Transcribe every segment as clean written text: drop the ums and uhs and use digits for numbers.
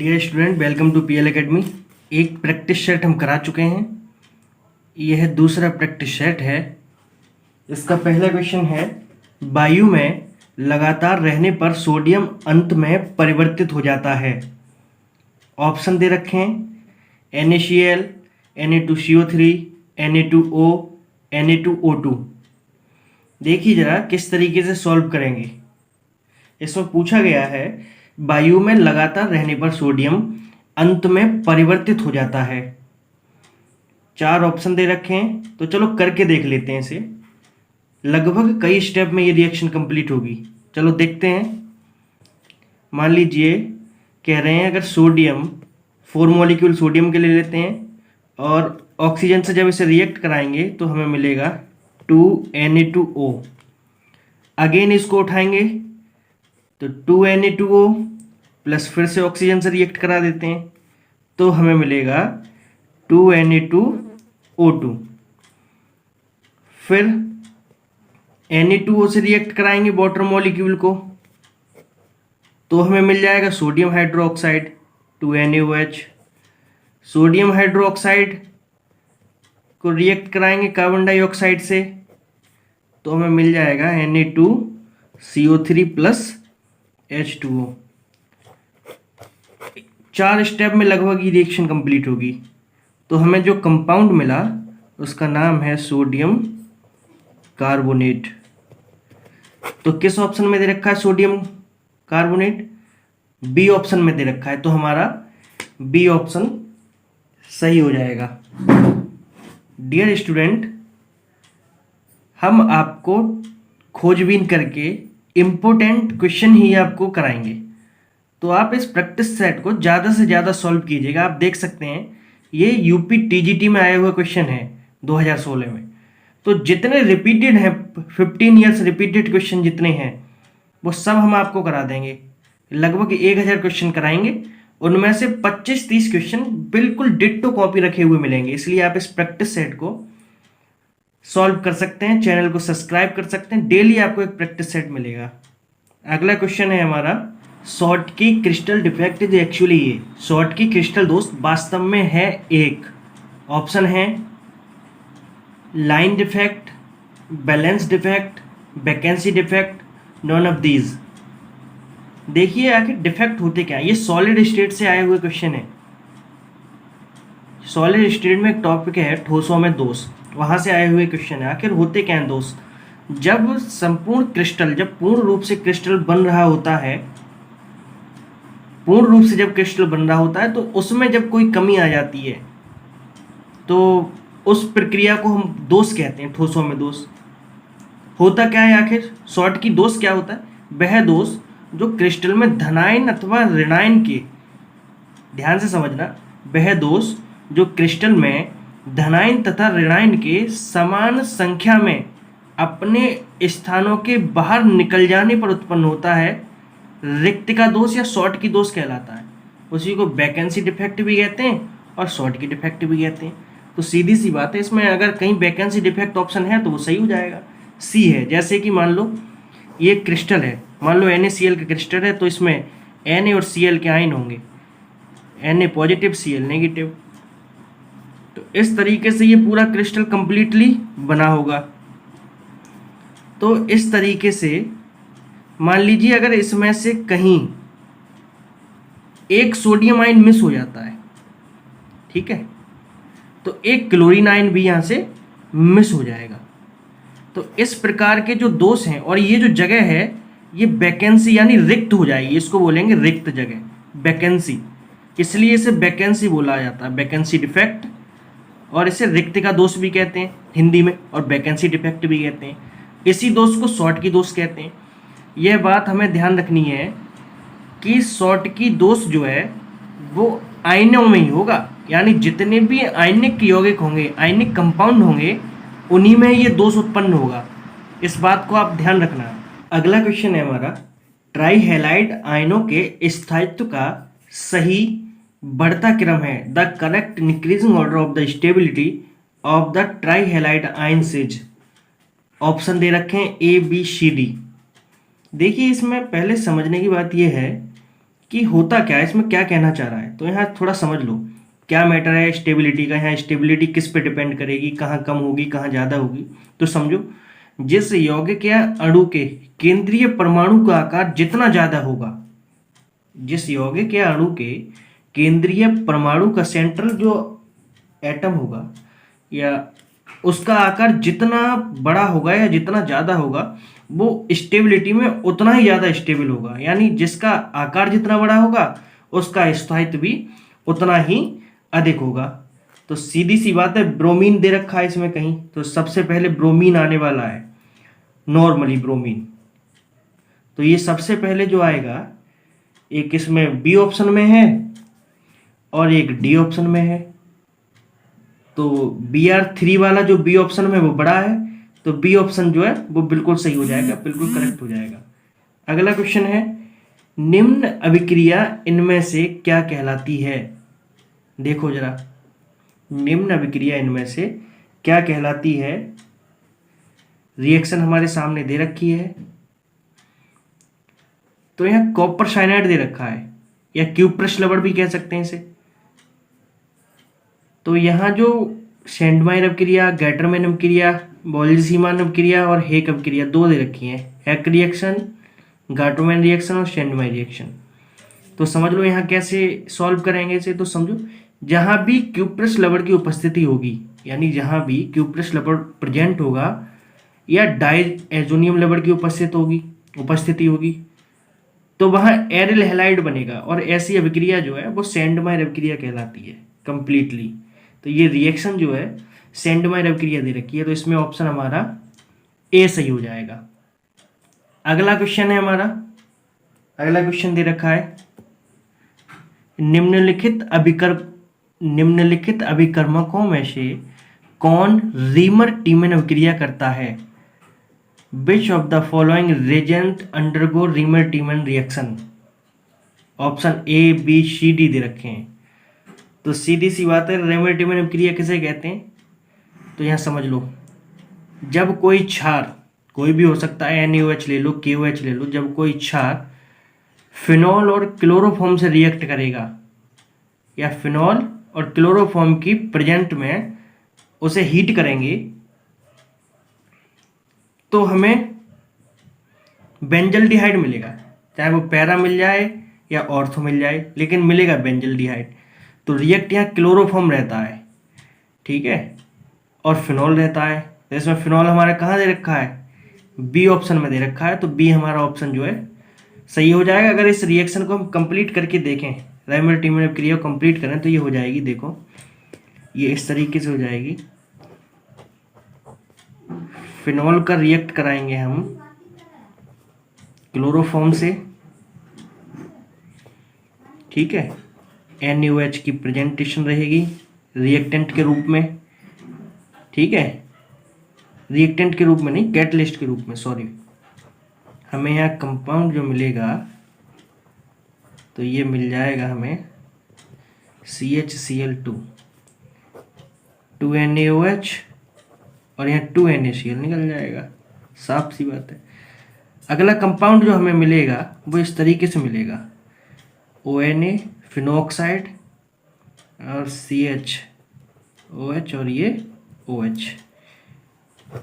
Dear student, welcome to PL academy. एक practice set हम करा चुके हैं। यह दूसरा प्रैक्टिस सेट है। इसका पहला क्वेश्चन है, वायु में लगातार रहने पर सोडियम अंत में परिवर्तित हो जाता है। ऑप्शन दे रखे हैं NaCl, Na2CO3, Na2O, Na2O2। देखिए जरा किस तरीके से सॉल्व करेंगे। इसमें पूछा गया है वायु में लगातार रहने पर सोडियम अंत में परिवर्तित हो जाता है। 4 ऑप्शन दे रखे हैं, तो चलो करके देख लेते हैं इसे। लगभग कई स्टेप में ये रिएक्शन कंप्लीट होगी। चलो देखते हैं। मान लीजिए कह रहे हैं अगर सोडियम 4 मॉलिक्यूल सोडियम के ले लेते हैं और ऑक्सीजन से जब इसे रिएक्ट कराएंगे तो हमें मिलेगा 2Na2O। अगेन इसको उठाएंगे तो 2Na2O प्लस फिर से ऑक्सीजन से रिएक्ट करा देते हैं तो हमें मिलेगा 2Na2O2। फिर Na2O से रिएक्ट कराएंगे वाटर मॉलिक्यूल को तो हमें मिल जाएगा sodium hydroxide 2NaOH। Sodium hydroxide को रिएक्ट कराएंगे कार्बन डाइऑक्साइड से तो हमें मिल जाएगा Na2CO3 प्लस H2O। 4 स्टेप में लगभग ये रिएक्शन कंप्लीट होगी। तो हमें जो कंपाउंड मिला उसका नाम है सोडियम कार्बोनेट। तो किस ऑप्शन में दे रखा है सोडियम कार्बोनेट? बी ऑप्शन में दे रखा है, तो हमारा बी ऑप्शन सही हो जाएगा। डियर स्टूडेंट, हम आपको खोजबीन करके इम्पोर्टेंट क्वेश्चन ही आपको कराएंगे, तो आप इस प्रैक्टिस सेट को ज़्यादा से ज़्यादा सॉल्व कीजिएगा। आप देख सकते हैं ये यूपी टीजीटी में आए हुए क्वेश्चन है 2016 में। तो जितने रिपीटेड हैं 15 ईयर्स रिपीटेड क्वेश्चन जितने हैं वो सब हम आपको करा देंगे। लगभग 1000 क्वेश्चन कराएंगे, उनमें से 25-30 क्वेश्चन बिल्कुल डिट्टो कॉपी रखे हुए मिलेंगे। इसलिए आप इस प्रैक्टिस सेट को सॉल्व कर सकते हैं, चैनल को सब्सक्राइब कर सकते हैं। डेली आपको एक प्रैक्टिस सेट मिलेगा। अगला क्वेश्चन है हमारा, शॉर्ट की क्रिस्टल डिफेक्ट इज एक्चुअली ये। शॉर्ट की क्रिस्टल दोस्त वास्तव में है एक। ऑप्शन है line defect, balance defect, vacancy defect, none of these. देखिए आखिर डिफेक्ट होते क्या है। ये सॉलिड स्टेट से आए हुए क्वेश्चन है। सॉलिड स्टेट में एक टॉपिक है ठोसों में दोष, वहां से आए हुए क्वेश्चन है। आखिर होते क्या है दोष? जब संपूर्ण क्रिस्टल, जब पूर्ण रूप से क्रिस्टल बन रहा होता है, पूर्ण रूप से जब क्रिस्टल बन रहा होता है तो उसमें जब कोई कमी आ जाती है तो उस प्रक्रिया को हम दोष कहते हैं। ठोसों में दोष होता क्या है? आखिर शॉर्ट की दोष क्या होता है? वह दोष जो क्रिस्टल में धनायन अथवा ऋणायन के, ध्यान से समझना, वह दोष जो क्रिस्टल में धनायन तथा ऋणायन के समान संख्या में अपने स्थानों के बाहर निकल जाने पर उत्पन्न होता है, रिक्त का दोष या शॉर्ट की दोष कहलाता है। उसी को वैकेंसी डिफेक्ट भी कहते हैं और शॉर्ट की डिफेक्ट भी कहते हैं। तो सीधी सी बात है, इसमें अगर कहीं वैकेंसी डिफेक्ट ऑप्शन है तो वो सही हो जाएगा। सी है, जैसे कि मान लो ये क्रिस्टल है, मान लो NaCl का क्रिस्टल है तो इसमें Na और Cl के आयन होंगे, Na पॉजिटिव Cl नेगेटिव। तो इस तरीके से ये पूरा क्रिस्टल कंप्लीटली बना होगा। तो इस तरीके से मान लीजिए अगर इसमें से कहीं एक सोडियम आयन मिस हो जाता है, ठीक है, तो एक क्लोरीन आयन भी यहाँ से मिस हो जाएगा। तो इस प्रकार के जो दोष हैं, और ये जो जगह है ये वैकेंसी यानी रिक्त हो जाएगी, इसको बोलेंगे रिक्त जगह, वैकेंसी। इसलिए इसे वैकेंसी बोला जाता है, वैकेंसी डिफेक्ट। और इसे रिक्त का दोष भी कहते हैं हिंदी में, और वैकेंसी डिफेक्ट भी कहते हैं। इसी दोष को शॉर्ट की दोष कहते हैं। यह बात हमें ध्यान रखनी है कि शॉर्ट की दोष जो है वो आयनों में ही होगा, यानी जितने भी आयनिक यौगिक होंगे, आयनिक कंपाउंड होंगे, उन्हीं में ये दोष उत्पन्न होगा। इस बात को आप ध्यान रखना। अगला क्वेश्चन है हमारा, ट्राई हैलाइड आयनों के स्थायित्व का सही बढ़ता क्रम है। The correct increasing order of the stability of the trihalide ions is. Option दे रखे हैं A, B, C, D। देखिए इसमें पहले समझने की बात यह है कि होता क्या है इसमें, क्या कहना चाह रहा है। तो यहाँ थोड़ा समझ लो क्या मैटर है स्टेबिलिटी का। यहाँ स्टेबिलिटी किस पे डिपेंड करेगी, कहाँ कम होगी कहाँ ज़्यादा होगी। तो समझो, जिस यौगिक या अणु के केंद्रीय परमाणु का आकार जितना ज़्यादा होगा, जिस यौगिक या अणु के केंद्रीय परमाणु का सेंट्रल जो एटम होगा या उसका आकार जितना बड़ा होगा या जितना ज़्यादा होगा, वो स्टेबिलिटी में उतना ही ज़्यादा स्टेबल होगा। यानी जिसका आकार जितना बड़ा होगा उसका स्थायित्व भी उतना ही अधिक होगा। तो सीधी सी बात है, ब्रोमीन दे रखा है इसमें कहीं, तो सबसे पहले ब्रोमीन आने वाला है, नॉर्मली ब्रोमीन। तो ये सबसे पहले जो आएगा, एक इसमें बी ऑप्शन में है और एक डी ऑप्शन में है। तो Br3 वाला जो बी ऑप्शन में वो बड़ा है, तो बी ऑप्शन जो है वो बिल्कुल सही हो जाएगा, बिल्कुल करेक्ट हो जाएगा। अगला क्वेश्चन है, निम्न अभिक्रिया इनमें से क्या कहलाती है। देखो जरा, निम्न अभिक्रिया इनमें से क्या कहलाती है। रिएक्शन हमारे सामने दे रखी है। तो यहाँ कॉपर साइनाइड दे रखा है, या क्यूप्रस लवण भी कह सकते हैं इसे। तो यहाँ जो सेंडमायर अपक्रिया, गैटरमैन अपक्रिया, बोल्ट्जमान अपक्रिया और हेक अपक्रिया दो दे रखी हैं, हेक रिएक्शन, गैटरमैन रिएक्शन और सेंडमायर रिएक्शन। तो समझ लो यहाँ कैसे सॉल्व करेंगे इसे। तो समझो, जहाँ भी क्यूप्रस लवण की उपस्थिति होगी, यानी जहाँ भी क्यूप्रस लवण प्रेजेंट होगा या डायजोनियम लवण की उपस्थिति होगी, तो वहाँ एरिल हैलाइड बनेगा, और ऐसी अभिक्रिया जो है वो सेंडमायर अभिक्रिया कहलाती है कंप्लीटली। तो ये रिएक्शन जो है सेंडमायर अभिक्रिया दे रखी है, तो इसमें ऑप्शन हमारा ए सही हो जाएगा। अगला क्वेश्चन है हमारा, अगला क्वेश्चन दे रखा है, निम्नलिखित अभिकर्मकों में से कौन रीमर टीमन अभिक्रिया करता है। Which of the following reagent undergo Reimer Tiemann reaction. Option A B C D दे रखे हैं। तो सीधी सी बात है, रीमर टीमन अभिक्रिया किसे कहते हैं। तो यहाँ समझ लो, जब कोई क्षार, कोई भी हो सकता है, NaOH ले लो, KOH ले लो, जब कोई क्षार फिनॉल और क्लोरोफॉर्म से रिएक्ट करेगा, या फिनॉल और क्लोरोफॉर्म की प्रेजेंट में उसे हीट करेंगे, तो हमें बेंजल्डिहाइड मिलेगा। चाहे वो पैरा मिल जाए या ऑर्थो मिल जाए, लेकिन मिलेगा बेंजल्डिहाइड। तो रिएक्ट यहाँ क्लोरोफॉर्म रहता है, ठीक है, और फिनॉल रहता है। तो इसमें फिनॉल हमारा कहाँ दे रखा है, बी ऑप्शन में दे रखा है। तो बी हमारा ऑप्शन जो है सही हो जाएगा। अगर इस रिएक्शन को हम कंप्लीट करके देखें, रीमर टीमन अभिक्रिया को कंप्लीट करें, तो ये हो जाएगी। देखो, ये इस तरीके से हो जाएगी। फिनॉल का रिएक्ट कराएंगे हम क्लोरोफॉर्म से, ठीक है, NaOH की प्रेजेंटेशन रहेगी रिएक्टेंट के रूप में, ठीक है, रिएक्टेंट के रूप में नहीं, कैटलिस्ट के रूप में, सॉरी। हमें यहाँ कंपाउंड जो मिलेगा, तो ये मिल जाएगा हमें CHCl2, 2NaOH और यहाँ 2NaCl निकल जाएगा, साफ सी बात है। अगला कंपाउंड जो हमें मिलेगा वो इस तरीके से मिलेगा, ONA फिनोक्साइड और CHOH और ये OH।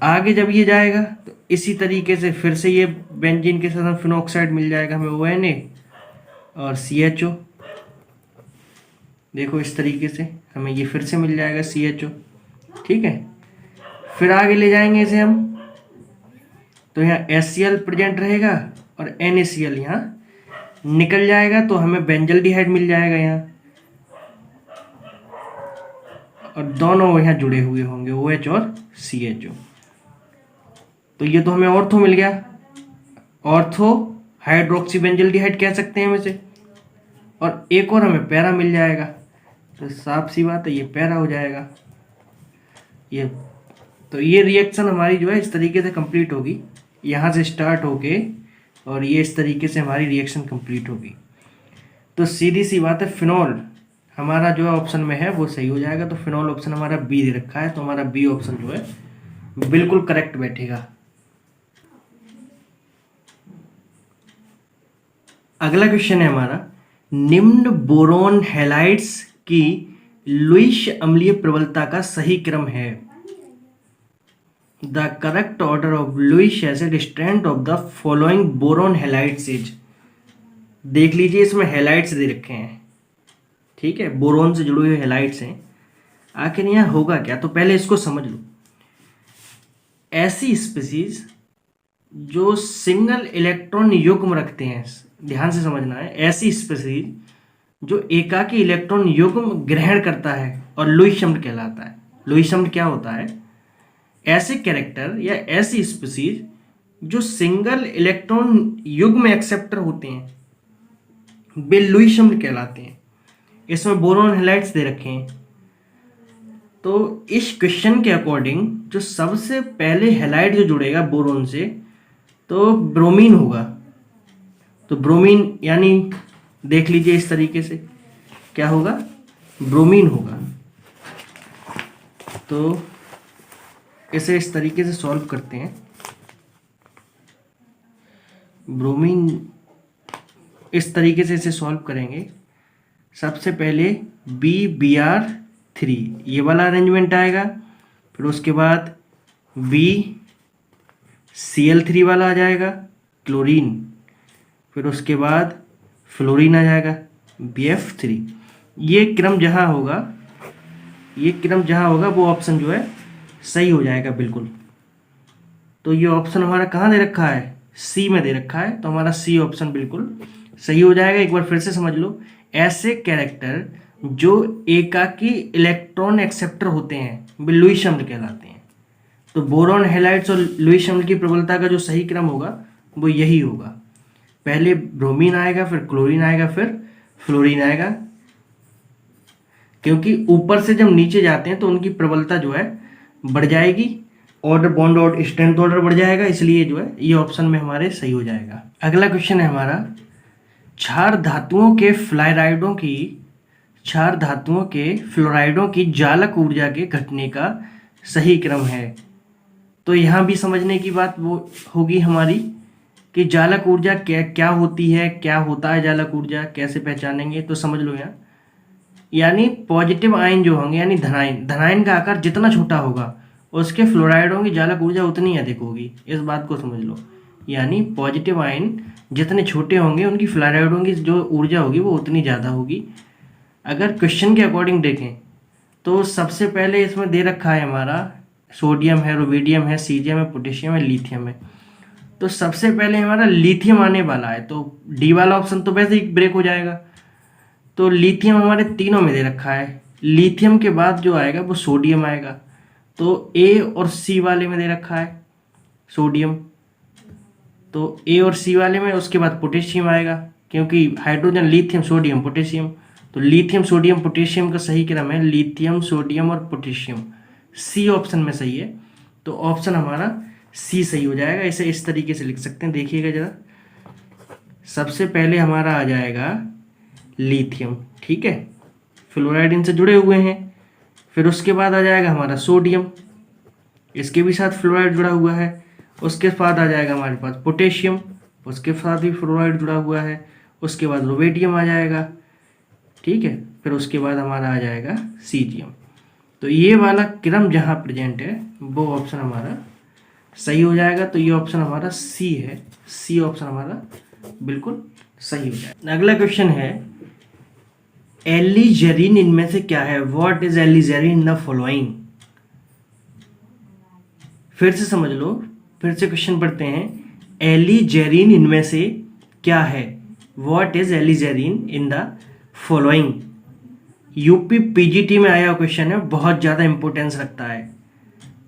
आगे जब ये जाएगा तो इसी तरीके से फिर से ये बेंजीन के साथ फिनोक्साइड मिल जाएगा हमें, ONA और CHO। देखो इस तरीके से हमें ये फिर से मिल जाएगा CHO, ठीक है। फिर आगे ले जाएंगे इसे हम, तो यहाँ HCl प्रेजेंट रहेगा और NaCl यहाँ निकल जाएगा, तो हमें बेंजल्डिहाइड मिल जाएगा यहाँ, और दोनों यहाँ जुड़े हुए होंगे OH और CHO। तो ये तो हमें ऑर्थो मिल गया, ऑर्थो हाइड्रोक्सी बेंजल्डिहाइड कह सकते हैं हम इसे। और एक और हमें पैरा मिल जाएगा, तो साफ सी बात है ये पैरा हो जाएगा ये। तो ये रिएक्शन हमारी जो है इस तरीके से कंप्लीट होगी, यहाँ से स्टार्ट होके, और ये इस तरीके से हमारी रिएक्शन कंप्लीट होगी। तो सीधी सी बात है, फिनॉल हमारा जो है ऑप्शन में है वो सही हो जाएगा। तो फिनॉल ऑप्शन हमारा बी दे रखा है, तो हमारा बी ऑप्शन जो है बिल्कुल करेक्ट बैठेगा। अगला क्वेश्चन है हमारा, निम्न बोरोन हैलाइड्स की लुईस अम्लीय प्रबलता का सही क्रम है। The correct order of Lewis acid strength of the following boron halides is. देख लीजिए, इसमें हैलाइड्स दे रखे हैं, ठीक है, बोरोन से जुड़े हुए हैलाइड्स हैं। आखिर यहाँ होगा क्या, तो पहले इसको समझ लो। ऐसी स्पीसीज जो सिंगल इलेक्ट्रॉन युग्म रखते हैं, ध्यान से समझना है, ऐसी स्पीसीज जो एकाकी इलेक्ट्रॉन युग्म ग्रहण करता है और लुईस अम्ल कहलाता है। लुईस अम्ल क्या होता है? ऐसे कैरेक्टर या ऐसी स्पीसीज जो सिंगल इलेक्ट्रॉन युग्म एक्सेप्टर होते हैं, वे लुईस अम्ल कहलाते हैं। इसमें बोरोन हैलाइड्स दे रखे हैं। तो इस क्वेश्चन के अकॉर्डिंग जो सबसे पहले हैलाइड जो जुड़ेगा बोरोन से, तो ब्रोमीन होगा। तो ब्रोमीन यानी देख लीजिए इस तरीके से क्या होगा, ब्रोमीन होगा। तो इसे इस तरीके से सॉल्व करते हैं। ब्रोमीन इस तरीके से इसे सॉल्व करेंगे। सबसे पहले BBr3 ये वाला अरेंजमेंट आएगा, फिर उसके बाद BCl3 वाला आ जाएगा, क्लोरीन, फिर उसके बाद फ्लोरीन आ जाएगा, BF3। ये क्रम जहाँ होगा वो ऑप्शन जो है सही हो जाएगा बिल्कुल। तो ये ऑप्शन हमारा कहाँ दे रखा है? सी में दे रखा है, तो हमारा सी ऑप्शन बिल्कुल सही हो जाएगा। एक बार फिर से समझ लो, ऐसे कैरेक्टर जो एकाकी इलेक्ट्रॉन एक्सेप्टर होते हैं वे लुईस अम्ल कहलाते हैं। तो बोरोन हैलाइड्स और लुईस अम्ल की प्रबलता का जो सही क्रम होगा वो यही होगा। पहले ब्रोमीन आएगा, फिर क्लोरीन आएगा, फिर फ्लोरीन आएगा, क्योंकि ऊपर से जब नीचे जाते हैं तो उनकी प्रबलता जो है बढ़ जाएगी, ऑर्डर बॉन्ड और स्ट्रेंथ ऑर्डर बढ़ जाएगा, इसलिए जो है ये ऑप्शन में हमारे सही हो जाएगा। अगला क्वेश्चन है हमारा, क्षार धातुओं के फ्लोराइडों की जालक ऊर्जा के घटने का सही क्रम है। तो यहाँ भी समझने की बात वो होगी हमारी कि जालक ऊर्जा क्या होती है, क्या होता है जालक ऊर्जा, कैसे पहचानेंगे। तो समझ लो यहाँ, यानी पॉजिटिव आयन जो होंगे, यानी धनायन का आकार जितना छोटा होगा उसके फ्लोराइडों की जालक ऊर्जा उतनी अधिक होगी। इस बात को समझ लो, यानी पॉजिटिव आयन जितने छोटे होंगे उनकी फ्लोराइडों की जो ऊर्जा होगी वो उतनी ज़्यादा होगी। अगर क्वेश्चन के अकॉर्डिंग देखें तो सबसे पहले इसमें दे रखा है हमारा सोडियम है, रुबिडियम है, सीजियम है, पोटेशियम है, लिथियम है। तो सबसे पहले हमारा लिथियम आने वाला है, तो डी वाला ऑप्शन तो वैसे ही ब्रेक हो जाएगा। तो लिथियम हमारे तीनों में दे रखा है। लिथियम के बाद जो आएगा वो सोडियम आएगा, तो ए और सी वाले में दे रखा है सोडियम, तो ए और सी वाले में। उसके बाद पोटेशियम आएगा, क्योंकि हाइड्रोजन, लिथियम, सोडियम, पोटेशियम, तो लिथियम, सोडियम, पोटेशियम का सही क्रम है लिथियम, सोडियम और पोटेशियम। सी ऑप्शन में सही है, तो ऑप्शन हमारा सी सही हो जाएगा। इसे इस तरीके से लिख सकते हैं, देखिएगा जरा। सबसे पहले हमारा आ जाएगा लिथियम, ठीक है, फ्लोराइड इनसे जुड़े हुए हैं। फिर उसके बाद आ जाएगा हमारा सोडियम, इसके भी साथ फ्लोराइड जुड़ा हुआ है। उसके बाद आ जाएगा हमारे पास पोटेशियम, उसके साथ भी फ्लोराइड जुड़ा हुआ है। उसके बाद रुबिडियम आ जाएगा, ठीक है। फिर उसके बाद हमारा आ जाएगा सीजियम। तो ये वाला क्रम जहाँ प्रेजेंट है वो ऑप्शन हमारा सही हो जाएगा। तो ये ऑप्शन हमारा सी है, सी ऑप्शन हमारा बिल्कुल सही हो जाएगा। अगला क्वेश्चन है, एलिजेरिन इनमें से क्या है? What is alizarin in the following? फिर से समझ लो, फिर से क्वेश्चन पढ़ते हैं। एलिजेरिन इनमें से क्या है? What is alizarin in the following? UP PGT में आया क्वेश्चन है, बहुत ज़्यादा इंपॉर्टेंस रखता है।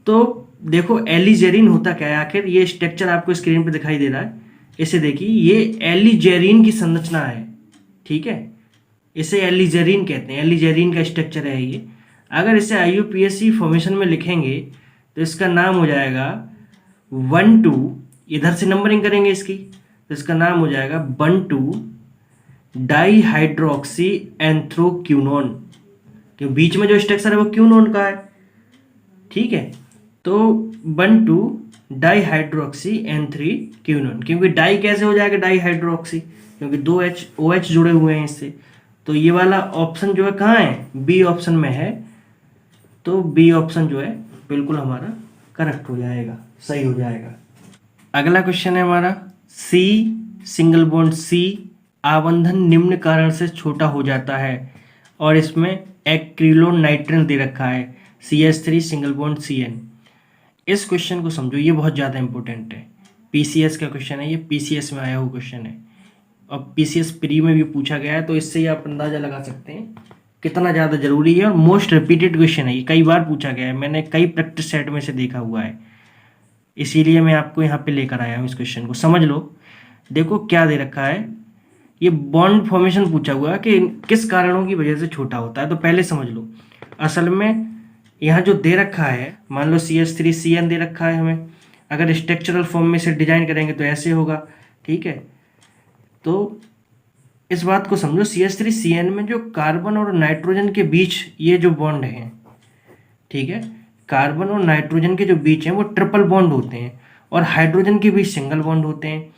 तो देखो एलिजेरिन होता क्या है आखिर। ये स्ट्रक्चर आपको स्क्रीन पे दिखाई दे रहा है, इसे देखिए, ये एलिजेरिन की संरचना है, ठीक है। इसे एलिजेरिन कहते हैं, एलिजेरिन का स्ट्रक्चर है ये। अगर इसे IUPAC फॉर्मेशन में लिखेंगे तो इसका नाम हो जाएगा 1,2, इधर से नंबरिंग करेंगे इसकी, तो इसका नाम हो जाएगा 1,2 डाईहाइड्रोक्सी एंथ्रोक्यूनोन, क्योंकि बीच में जो स्ट्रक्चर है वो क्यूनोन का है, ठीक है। तो 1,2 डाईहाइड्रोक्सी N3 क्विनोन। क्योंकि डाई कैसे हो जाएगा डाईहाइड्रोक्सी, क्योंकि दो OH जुड़े हुए हैं इससे। तो ये वाला ऑप्शन जो है कहाँ है, बी ऑप्शन में है। तो बी ऑप्शन जो है बिल्कुल हमारा करेक्ट हो जाएगा, सही हो जाएगा। अगला क्वेश्चन है हमारा, सी सिंगल बॉन्ड सी आबंधन निम्न कारण से छोटा हो जाता है, और इसमें एक्रिलोनाइट्रिन दे रखा है CH3 सिंगल बॉन्ड CN। इस क्वेश्चन को समझो, ये बहुत ज़्यादा इंपॉर्टेंट है। PCS का क्वेश्चन है, ये PCS में आया हुआ क्वेश्चन है, और PCS प्री में भी पूछा गया है। तो इससे ही आप अंदाज़ा लगा सकते हैं कितना ज़्यादा जरूरी है, और मोस्ट रिपीटेड क्वेश्चन है। ये कई बार पूछा गया है, मैंने कई प्रैक्टिस सेट में से देखा हुआ है, इसीलिए मैं आपको यहाँ पे लेकर आया हूँ। इस क्वेश्चन को समझ लो। देखो क्या दे रखा है, ये बॉन्ड फॉर्मेशन पूछा हुआ है कि किस कारणों की वजह से छोटा होता है। तो पहले समझ लो, असल में यहाँ जो दे रखा है, मान लो CH3 CN दे रखा है हमें, अगर स्ट्रक्चरल फॉर्म में से डिजाइन करेंगे तो ऐसे होगा, ठीक है। तो इस बात को समझो, CH3 CN में जो कार्बन और नाइट्रोजन के बीच ये जो बॉन्ड हैं, ठीक है, कार्बन और नाइट्रोजन के जो बीच हैं वो ट्रिपल बॉन्ड होते हैं, और हाइड्रोजन के बीच सिंगल बॉन्ड होते हैं।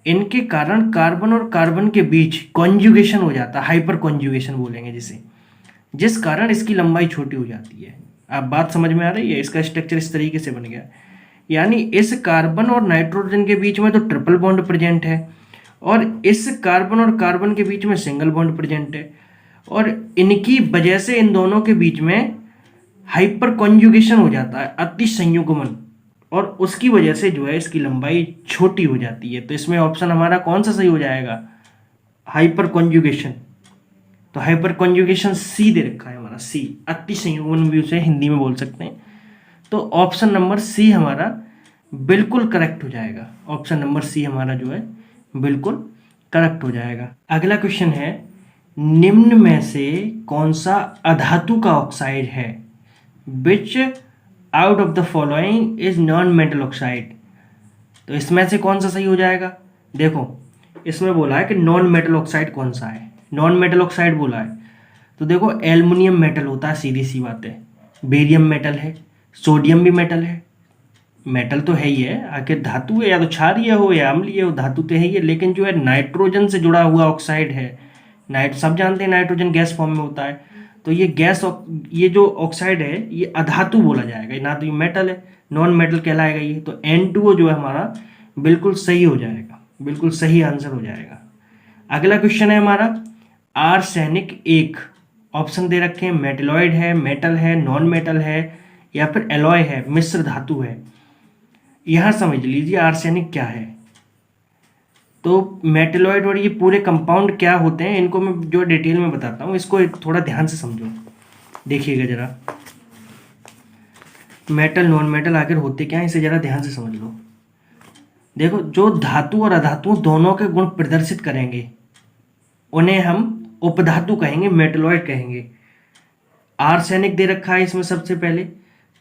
इनके कारण कार्बन और कार्बन के बीच कॉन्जुगेशन हो जाता है, हाइपर कॉन्जुगेशन बोलेंगे जिसे, जिस कारण इसकी लंबाई छोटी हो जाती है। आप बात समझ में आ रही है, इसका स्ट्रक्चर इस तरीके से बन गया। यानी इस कार्बन और नाइट्रोजन के बीच में तो ट्रिपल बॉन्ड प्रेजेंट है, और इस कार्बन और कार्बन के बीच में सिंगल बॉन्ड प्रेजेंट है, और इनकी वजह से इन दोनों के बीच में हाइपर कॉन्जुगेशन हो जाता है, अति संयुग्मन, और उसकी वजह से जो है इसकी लंबाई छोटी हो जाती है। तो इसमें ऑप्शन हमारा कौन सा सही हो जाएगा, हाइपर कॉन्जुगेशन। तो हाइपर कॉन्जुगेशन सी दे रखा है हमारा, सी अति संयुग्मन भी उसे हिंदी में बोल सकते हैं। तो ऑप्शन नंबर सी हमारा बिल्कुल करेक्ट हो जाएगा। ऑप्शन नंबर सी हमारा जो है बिल्कुल करेक्ट हो जाएगा। अगला क्वेश्चन है, निम्न में से कौन सा अधातु का ऑक्साइड है, विच out of the following is non metal oxide. तो इसमें से कौन सा सही हो जाएगा। देखो इसमें बोला है कि नॉन मेटल ऑक्साइड कौन सा है, नॉन मेटल ऑक्साइड बोला है। तो देखो एल्युमिनियम मेटल होता है, सीधी सी बात है। बेरियम मेटल है, सोडियम भी मेटल है, मेटल तो है ही है, आखिर धातु है, या तो क्षारीय हो या अम्लीय हो, धातु तो है ही है। लेकिन जो है नाइट्रोजन से जुड़ा हुआ ऑक्साइड है, सब जानते हैं नाइट्रोजन गैस फॉर्म में होता है, तो ये ये जो ऑक्साइड है ये अधातु बोला जाएगा, ना तो ये मेटल है, नॉन मेटल कहलाएगा ये। तो N2O जो है हमारा बिल्कुल सही हो जाएगा, बिल्कुल सही आंसर हो जाएगा। अगला क्वेश्चन है हमारा, आर्सेनिक एक ऑप्शन दे रखे हैं, मेटलॉइड है, मेटल है, नॉन मेटल है, या फिर एलॉय है, मिश्र धातु है। यहां समझ लीजिए आर्सेनिक क्या है। तो मेटलॉइड और ये पूरे कंपाउंड क्या होते हैं, इनको मैं जो डिटेल में बताता हूँ, इसको थोड़ा ध्यान से समझो। देखिएगा जरा, मेटल नॉन मेटल आखिर होते क्या है, इसे जरा ध्यान से समझ लो। देखो जो धातु और अधातु दोनों के गुण प्रदर्शित करेंगे उन्हें हम उपधातु कहेंगे, मेटलॉइड कहेंगे। आर्सेनिक दे रखा है इसमें सबसे पहले,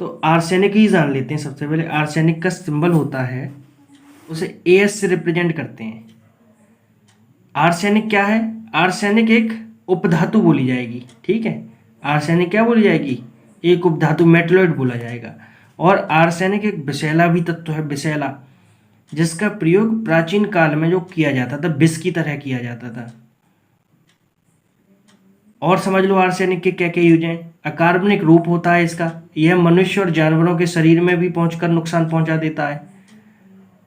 तो आर्सेनिक ही जान लेते हैं सबसे पहले। आर्सेनिक का सिंबल होता है, उसे AS से रिप्रेजेंट करते हैं। आर्सेनिक क्या है, आर्सेनिक एक उपधातु बोली जाएगी, ठीक है। आर्सेनिक क्या बोली जाएगी, एक उपधातु, मेटलॉइड बोला जाएगा। और आर्सेनिक एक विषैला भी तत्व है, विषैला, जिसका प्रयोग प्राचीन काल में जो किया जाता था विष की तरह किया जाता था। और समझ लो आर्सेनिक के क्या क्या यूज हैं। अकार्बनिक रूप होता है इसका, यह मनुष्य और जानवरों के शरीर में भी पहुंचकर नुकसान पहुंचा देता है।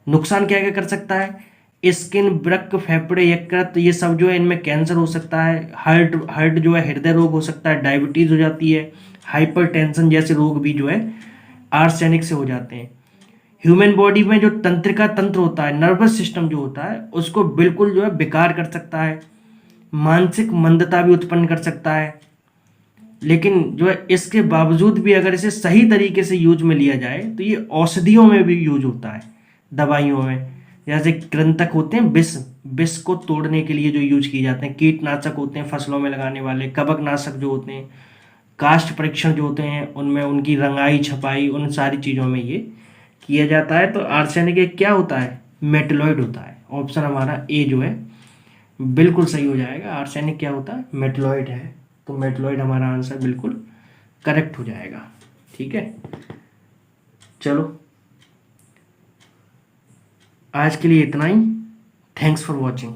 नुकसान क्या क्या कर सकता है, स्किन, वृक्क, फेफड़े, यकृत, ये सब जो है इनमें कैंसर हो सकता है। हार्ट जो है हृदय रोग हो सकता है, डायबिटीज हो जाती है, हाइपरटेंशन जैसे रोग भी जो है आर्सेनिक से हो जाते हैं। ह्यूमन बॉडी में जो तंत्रिका तंत्र होता है, नर्वस सिस्टम जो होता है, उसको बिल्कुल जो है बेकार कर सकता है। मानसिक मंदता भी उत्पन्न कर सकता है। लेकिन जो है इसके बावजूद भी अगर इसे सही तरीके से यूज में लिया जाए तो ये औषधियों में भी यूज होता है, दवाइयों में। जैसे कृंतक होते हैं, विष को तोड़ने के लिए जो यूज किए जाते हैं। कीटनाशक होते हैं फसलों में लगाने वाले, कवकनाशक जो होते हैं, काष्ठ परीक्षण जो होते हैं उनमें उनकी रंगाई छपाई, उन सारी चीज़ों में ये किया जाता है। तो आर्सेनिक एक क्या होता है, मेटलॉइड होता है। ऑप्शन हमारा ए जो है बिल्कुल सही हो जाएगा। आर्सेनिक क्या होता है, मेटलॉइड है। तो मेटलॉइड हमारा आंसर बिल्कुल करेक्ट हो जाएगा, ठीक है। चलो आज के लिए इतना ही। Thanks for watching.